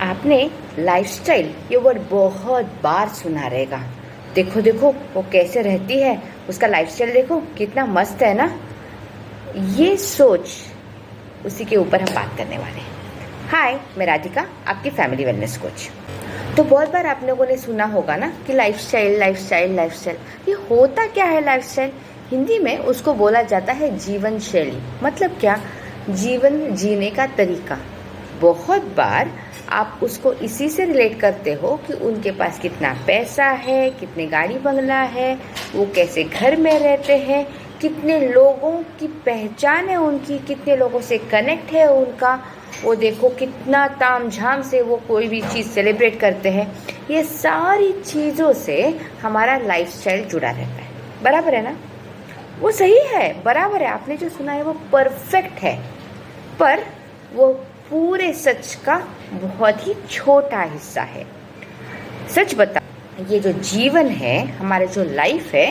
आपने लाइफस्टाइल ये वर्ड बहुत बार सुना रहेगा। देखो देखो वो कैसे रहती है, उसका लाइफस्टाइल देखो कितना मस्त है ना। ये सोच, उसी के ऊपर हम बात करने वाले हैं। हाय, मैं राधिका, आपकी फैमिली वेलनेस कोच। तो बहुत बार आप लोगों ने सुना होगा ना कि लाइफस्टाइल लाइफस्टाइल लाइफस्टाइल। ये होता क्या है लाइफस्टाइल? हिंदी में उसको बोला जाता है जीवन शैली। मतलब क्या? जीवन जीने का तरीका। बहुत बार आप उसको इसी से रिलेट करते हो कि उनके पास कितना पैसा है, कितने गाड़ी बंगला है, वो कैसे घर में रहते हैं, कितने लोगों की पहचान है उनकी, कितने लोगों से कनेक्ट है उनका, वो देखो कितना तामझाम से वो कोई भी चीज़ सेलिब्रेट करते हैं। ये सारी चीज़ों से हमारा लाइफस्टाइल जुड़ा रहता है। बराबर है ना? वो सही है, बराबर है। आपने जो सुना है वो परफेक्ट है, पर वो पूरे सच का बहुत ही छोटा हिस्सा है। सच बता, ये जो जीवन है, हमारा जो लाइफ है,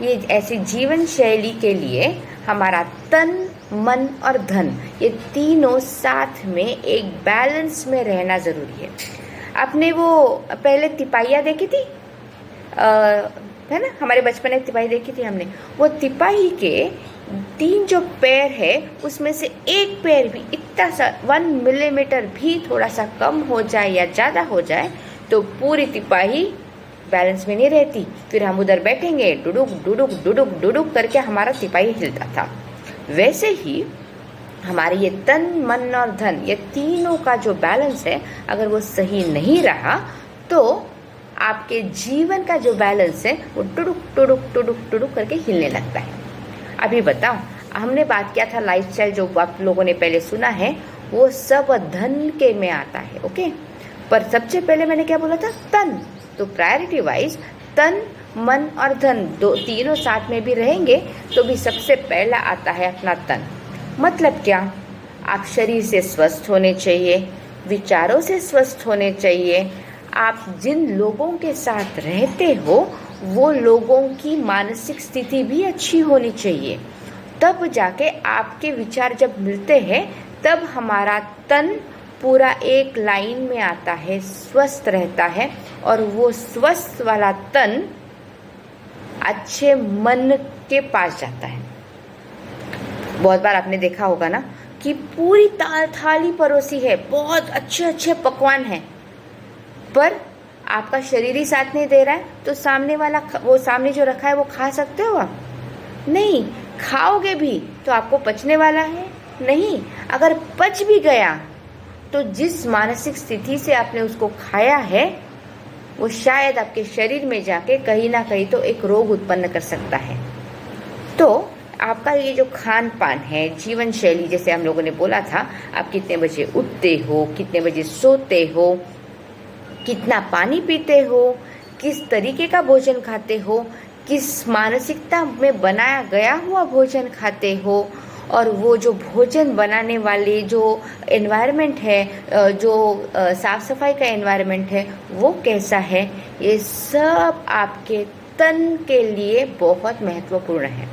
ये ऐसी जीवन शैली के लिए हमारा तन, मन और धन, ये तीनों साथ में एक बैलेंस में रहना जरूरी है। आपने वो पहले तिपाहियाँ देखी थी, है ना? हमारे बचपन में तिपाही देखी थी हमने। वो तिपाही के 3 जो पैर है, उसमें से एक पैर भी इतना सा 1 मिलीमीटर भी थोड़ा सा कम हो जाए या ज़्यादा हो जाए तो पूरी तिपाही बैलेंस में नहीं रहती। फिर हम उधर बैठेंगे, डुडुक डुडुक डुडुक डुडुक करके हमारा तिपाही हिलता था। वैसे ही हमारे ये तन, मन और धन, ये तीनों का जो बैलेंस है, अगर वो सही नहीं रहा तो आपके जीवन का जो बैलेंस है वो टुडुक टुडुक टुडुक टुडुक करके हिलने लगता है। अभी बताओ, हमने बात किया था लाइफस्टाइल, जो आप लोगों ने पहले सुना है वो सब धन के में आता है, ओके। पर सबसे पहले मैंने क्या बोला था? तन। तो प्रायोरिटी वाइज तन, मन और धन तीनों साथ में भी रहेंगे तो भी सबसे पहला आता है अपना तन। मतलब क्या? आप शरीर से स्वस्थ होने चाहिए, विचारों से स्वस्थ होने चाहिए। आप जिन लोगों के साथ रहते हो वो लोगों की मानसिक स्थिति भी अच्छी होनी चाहिए। तब जाके आपके विचार जब मिलते हैं तब हमारा तन पूरा एक लाइन में आता है, स्वस्थ रहता है, और वो स्वस्थ वाला तन अच्छे मन के पास जाता है। बहुत बार आपने देखा होगा ना कि पूरी थाली परोसी है, बहुत अच्छे अच्छे पकवान हैं, पर आपका शरीर ही साथ नहीं दे रहा है तो सामने वाला, वो सामने जो रखा है वो खा सकते हो आप? नहीं। खाओगे भी तो आपको पचने वाला है? नहीं। अगर पच भी गया तो जिस मानसिक स्थिति से आपने उसको खाया है वो शायद आपके शरीर में जाके कहीं ना कहीं तो एक रोग उत्पन्न कर सकता है। तो आपका ये जो खान पान है, जीवन शैली, जैसे हम लोगों ने बोला था, आप कितने बजे उठते हो, कितने बजे सोते हो, कितना पानी पीते हो, किस तरीके का भोजन खाते हो, किस मानसिकता में बनाया गया हुआ भोजन खाते हो, और वो जो भोजन बनाने वाले जो एनवायरनमेंट है, जो साफ सफाई का एनवायरनमेंट है, वो कैसा है, ये सब आपके तन के लिए बहुत महत्वपूर्ण है।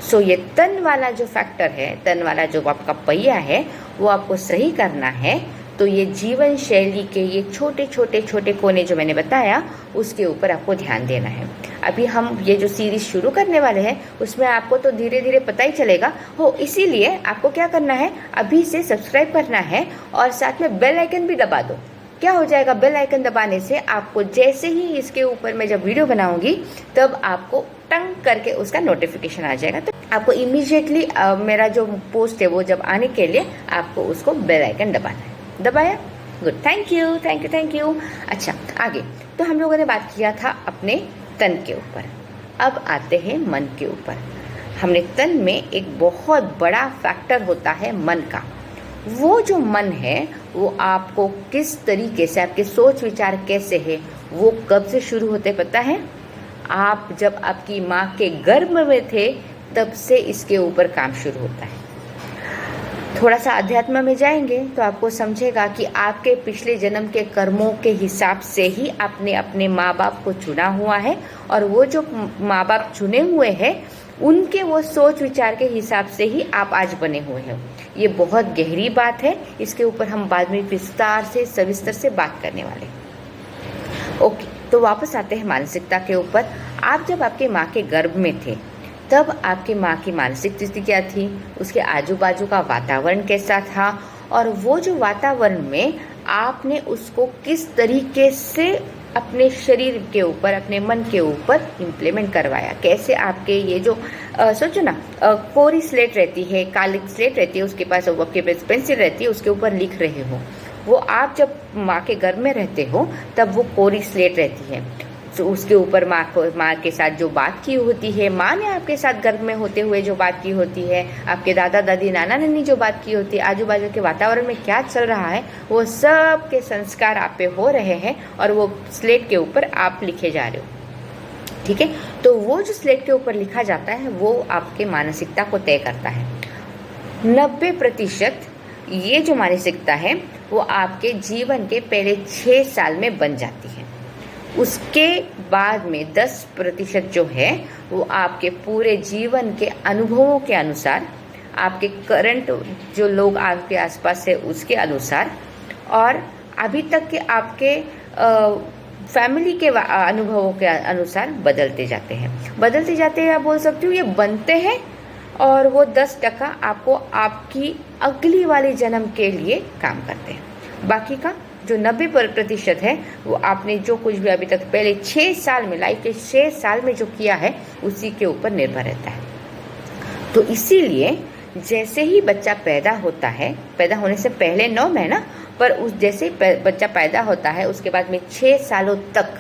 सो ये तन वाला जो फैक्टर है, तन वाला जो आपका पहिया है, वो आपको सही करना है। तो ये जीवन शैली के ये छोटे छोटे छोटे कोने जो मैंने बताया, उसके ऊपर आपको ध्यान देना है। अभी हम ये जो सीरीज शुरू करने वाले हैं उसमें आपको तो धीरे धीरे पता ही चलेगा हो, इसीलिए आपको क्या करना है, अभी से सब्सक्राइब करना है और साथ में बेल आइकन भी दबा दो। क्या हो जाएगा? बेल आइकन दबाने से आपको जैसे ही इसके ऊपर मैं जब वीडियो बनाऊंगी तब आपको टंग करके उसका नोटिफिकेशन आ जाएगा। तो आपको इमीडिएटली मेरा जो पोस्ट है वो जब आने के लिए आपको उसको बेल आइकन दबाना है। दबाया? Good, thank you thank you thank you. अच्छा, आगे तो हम लोगों ने बात किया था अपने तन के ऊपर। अब आते हैं मन के ऊपर। हमने तन में एक बहुत बड़ा फैक्टर होता है मन का। वो जो मन है वो आपको किस तरीके से, आपके सोच विचार कैसे है, वो कब से शुरू होते पता है? आप जब आपकी माँ के गर्भ में थे तब से इसके ऊपर काम शुरू होता है। थोड़ा सा अध्यात्म में जाएंगे तो आपको समझेगा कि आपके पिछले जन्म के कर्मों के हिसाब से ही आपने अपने माँ बाप को चुना हुआ है, और वो जो माँ बाप चुने हुए हैं उनके वो सोच विचार के हिसाब से ही आप आज बने हुए हैं। ये बहुत गहरी बात है, इसके ऊपर हम बाद में विस्तार से सविस्तर से बात करने वाले। ओके, तो वापस आते हैं मानसिकता के ऊपर। आप जब आपके माँ के गर्भ में थे तब आपकी माँ की मानसिक स्थिति क्या थी, उसके आजू बाजू का वातावरण कैसा था, और वो जो वातावरण में आपने उसको किस तरीके से अपने शरीर के ऊपर, अपने मन के ऊपर इम्प्लीमेंट करवाया। कैसे आपके ये जो सोचो ना, कोरी स्लेट रहती है, काली स्लेट रहती है, उसके पास आपके पास पेंसिल रहती है, उसके ऊपर लिख रहे हो। वो आप जब माँ के गर्भ में रहते हो तब वो कोरी स्लेट रहती है, तो उसके ऊपर माँ के साथ जो बात की होती है, माँ ने आपके साथ गर्भ में होते हुए जो बात की होती है, आपके दादा दादी नाना नानी जो बात की होती है, आजू बाजू के वातावरण में क्या चल रहा है, वो सब के संस्कार आप पे हो रहे हैं और वो स्लेट के ऊपर आप लिखे जा रहे हो। ठीक है, तो वो जो स्लेट के ऊपर लिखा जाता है वो आपके मानसिकता को तय करता है। 90% ये जो मानसिकता है वो आपके जीवन के पहले 6 साल में बन जाती है। उसके बाद में 10% जो है वो आपके पूरे जीवन के अनुभवों के अनुसार, आपके करंट जो लोग आपके आसपास है उसके अनुसार, और अभी तक के आपके फैमिली के अनुभवों के अनुसार बदलते जाते हैं। आप बोल सकते हो ये बनते हैं, और वो 10% आपको आपकी अगली वाली जन्म के लिए काम करते हैं। बाकी का जो 90% है वो आपने जो कुछ भी अभी तक पहले 6 साल में, लाइफ के 6 साल में जो किया है उसी के ऊपर निर्भर रहता है। तो इसीलिए जैसे ही बच्चा पैदा होता है, पैदा होने से पहले 9 महीना, पर उस जैसे ही बच्चा पैदा होता है उसके बाद में 6 सालों तक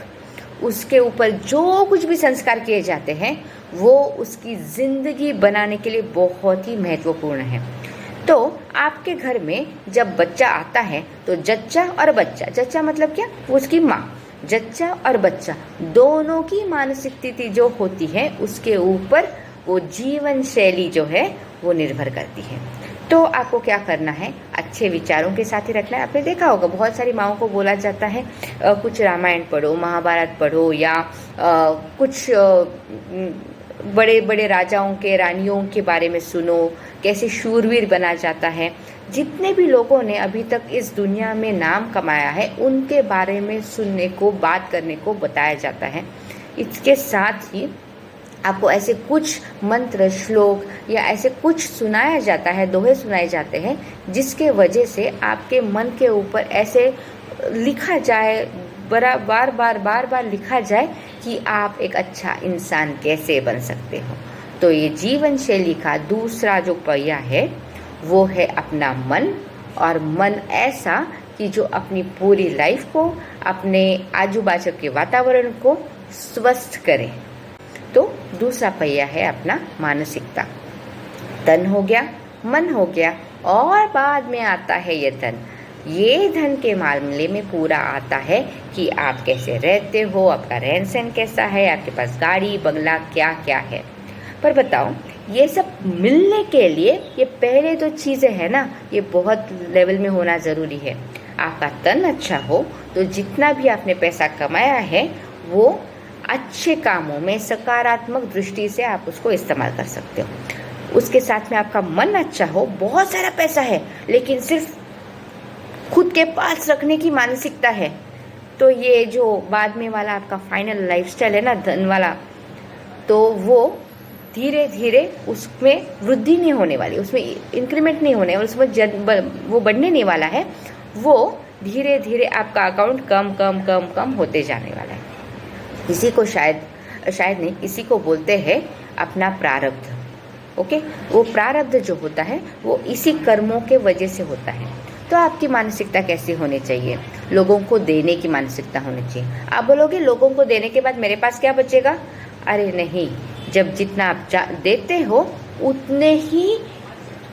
उसके ऊपर जो कुछ भी संस्कार किए जाते हैं वो उसकी जिंदगी बनाने के लिए बहुत ही महत्वपूर्ण है। तो आपके घर में जब बच्चा आता है तो जच्चा और बच्चा, जच्चा मतलब क्या, उसकी माँ, जच्चा और बच्चा दोनों की मानसिक स्थिति जो होती है उसके ऊपर वो जीवन शैली जो है वो निर्भर करती है। तो आपको क्या करना है, अच्छे विचारों के साथ ही रखना है। आपने देखा होगा बहुत सारी माओं को बोला जाता है कुछ रामायण पढ़ो, महाभारत पढ़ो, या कुछ बड़े बड़े राजाओं के, रानियों के बारे में सुनो, कैसे शूरवीर बना जाता है। जितने भी लोगों ने अभी तक इस दुनिया में नाम कमाया है उनके बारे में सुनने को, बात करने को बताया जाता है। इसके साथ ही आपको ऐसे कुछ मंत्र, श्लोक या ऐसे कुछ सुनाया जाता है, दोहे सुनाए जाते हैं, जिसके वजह से आपके मन के ऊपर ऐसे लिखा जाए, बार बार लिखा जाए कि आप एक अच्छा इंसान कैसे बन सकते हो। तो ये जीवन शैली का दूसरा जो पहिया है वो है अपना मन, और मन ऐसा कि जो अपनी पूरी लाइफ को, अपने आजू बाजू के वातावरण को स्वस्थ करे। तो दूसरा पहिया है अपना मानसिकता। तन हो गया, मन हो गया, और बाद में आता है ये धन। ये धन के मामले में पूरा आता है कि आप कैसे रहते हो, आपका रहन सहन कैसा है, आपके पास गाड़ी बंगला क्या क्या है। पर बताओ, ये सब मिलने के लिए ये पहले तो चीज़ें हैं ना, ये बहुत लेवल में होना ज़रूरी है। आपका तन अच्छा हो तो जितना भी आपने पैसा कमाया है वो अच्छे कामों में सकारात्मक दृष्टि से आप उसको इस्तेमाल कर सकते हो। उसके साथ में आपका मन अच्छा हो, बहुत सारा पैसा है लेकिन सिर्फ खुद के पास रखने की मानसिकता है, तो ये जो बाद में वाला आपका फाइनल लाइफस्टाइल है ना, धन वाला, तो वो धीरे धीरे उसमें वृद्धि नहीं होने वाली, उसमें इंक्रीमेंट नहीं होने, उसमें वो बढ़ने नहीं वाला है। वो धीरे धीरे आपका अकाउंट कम कम कम कम होते जाने वाला है। इसी को शायद नहीं, इसी को बोलते हैं अपना प्रारब्ध। ओके, वो प्रारब्ध जो होता है वो इसी कर्मों के वजह से होता है। तो आपकी मानसिकता कैसी होनी चाहिए? लोगों को देने की मानसिकता होनी चाहिए। आप बोलोगे लोगों को देने के बाद मेरे पास क्या बचेगा? अरे नहीं, जब जितना आप देते हो उतने ही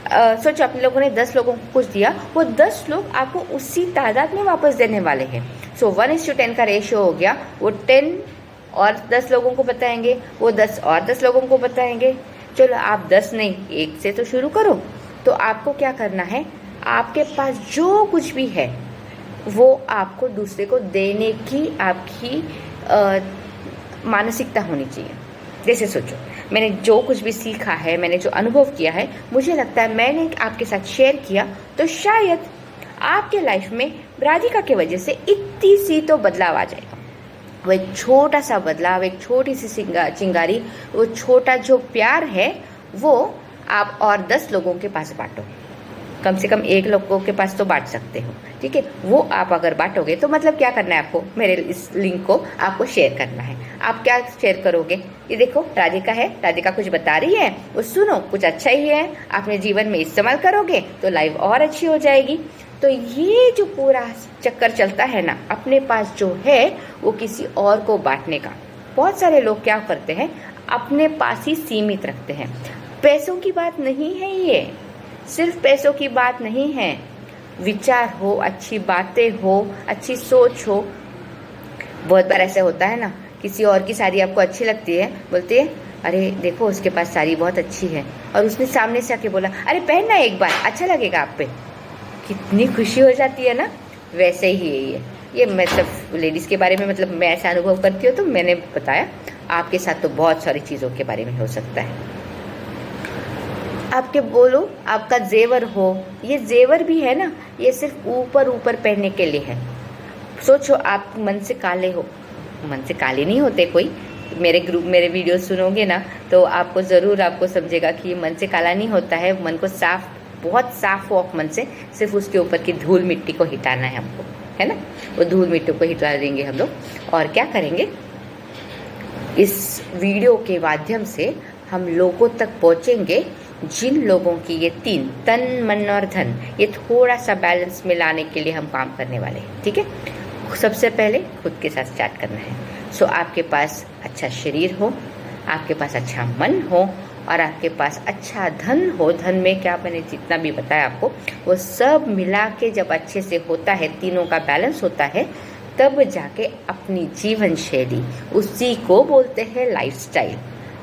सोचो, आप लोगों ने 10 लोगों को कुछ दिया, वो 10 लोग आपको उसी तादाद में वापस देने वाले हैं। सो 1:10 का रेशियो हो गया। वो 10 और 10 लोगों को बताएंगे, वो 10 और 10 लोगों को बताएंगे। चलो आप 10 नहीं, 1 से तो शुरू करो। तो आपको क्या करना है, आपके पास जो कुछ भी है वो आपको दूसरे को देने की आपकी मानसिकता होनी चाहिए। जैसे सोचो, मैंने जो कुछ भी सीखा है, मैंने जो अनुभव किया है, मुझे लगता है मैंने आपके साथ शेयर किया तो शायद आपके लाइफ में राधिका की वजह से इतनी सी तो बदलाव आ जाएगा। वो एक छोटा सा बदलाव, एक छोटी सी चिंगारी, वो छोटा जो प्यार है वो आप और 10 लोगों के पास बांटो। कम से कम 1 लोगों के पास तो बांट सकते हो, ठीक है। वो आप अगर बांटोगे तो मतलब क्या करना है आपको, मेरे इस लिंक को आपको शेयर करना है। आप क्या शेयर करोगे, ये देखो राधिका है, राधिका कुछ बता रही है, वो सुनो, कुछ अच्छा ही है, अपने जीवन में इस्तेमाल करोगे तो लाइफ और अच्छी हो जाएगी। तो ये जो पूरा चक्कर चलता है ना, अपने पास जो है वो किसी और को बांटने का, बहुत सारे लोग क्या करते हैं, अपने पास ही सीमित रखते हैं। पैसों की बात नहीं है ये, सिर्फ पैसों की बात नहीं है, विचार हो, अच्छी बातें हो, अच्छी सोच हो। बहुत बार ऐसा होता है ना, किसी और की साड़ी आपको अच्छी लगती है, बोलते हैं अरे देखो उसके पास साड़ी बहुत अच्छी है, और उसने सामने से आके बोला अरे पहनना एक बार, अच्छा लगेगा आप पे, कितनी खुशी हो जाती है ना। वैसे ही है ये मतलब लेडीज़ के बारे में, मतलब मैं ऐसा अनुभव करती हूँ तो मैंने बताया, आपके साथ तो बहुत सारी चीज़ों के बारे में हो सकता है। आपके बोलो आपका जेवर हो, ये जेवर भी है ना, ये सिर्फ ऊपर ऊपर पहनने के लिए है। सोचो आप मन से काले हो, मन से काले नहीं होते कोई, मेरे वीडियो सुनोगे ना तो आपको ज़रूर आपको समझेगा कि मन से काला नहीं होता है। मन को साफ, बहुत साफ हो मन से, सिर्फ उसके ऊपर की धूल मिट्टी को हिटाना है हमको, है ना। वो धूल मिट्टी को हिटा देंगे हम लोग। और क्या करेंगे, इस वीडियो के माध्यम से हम लोगों तक पहुँचेंगे जिन लोगों की ये 3 तन मन और धन, ये थोड़ा सा बैलेंस में लाने के लिए हम काम करने वाले हैं, ठीक है। सबसे पहले खुद के साथ स्टार्ट करना है। सो आपके पास अच्छा शरीर हो, आपके पास अच्छा मन हो, और आपके पास अच्छा धन हो। धन में क्या, मैंने जितना भी बताया आपको, वो सब मिला के जब अच्छे से होता है, तीनों का बैलेंस होता है, तब जाके अपनी जीवन शैली, उसी को बोलते हैं लाइफस्टाइल।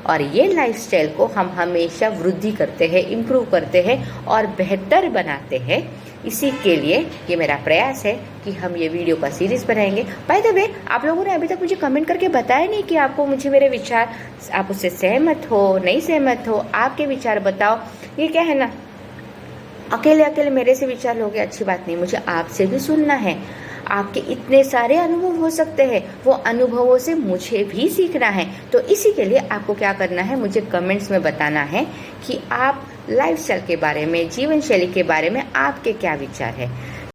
और ये लाइफस्टाइल को हम हमेशा वृद्धि करते हैं, इम्प्रूव करते हैं और बेहतर बनाते हैं। इसी के लिए ये मेरा प्रयास है कि हम ये वीडियो का सीरीज़ बनाएंगे। बाय द वे, आप लोगों ने अभी तक मुझे कमेंट करके बताया नहीं कि आपको मुझे मेरे विचार, आप उससे सहमत हो, नहीं सहमत हो, आपके विचार बताओ। ये क्या है ना, अकेले अकेले मेरे से विचार लोगे, अच्छी बात नहीं, मुझे आपसे भी सुनना है। आपके इतने सारे अनुभव हो सकते हैं, वो अनुभवों से मुझे भी सीखना है। तो इसी के लिए आपको क्या करना है, मुझे कमेंट्स में बताना है कि आप लाइफस्टाइल के बारे में, जीवन शैली के बारे में आपके क्या विचार है।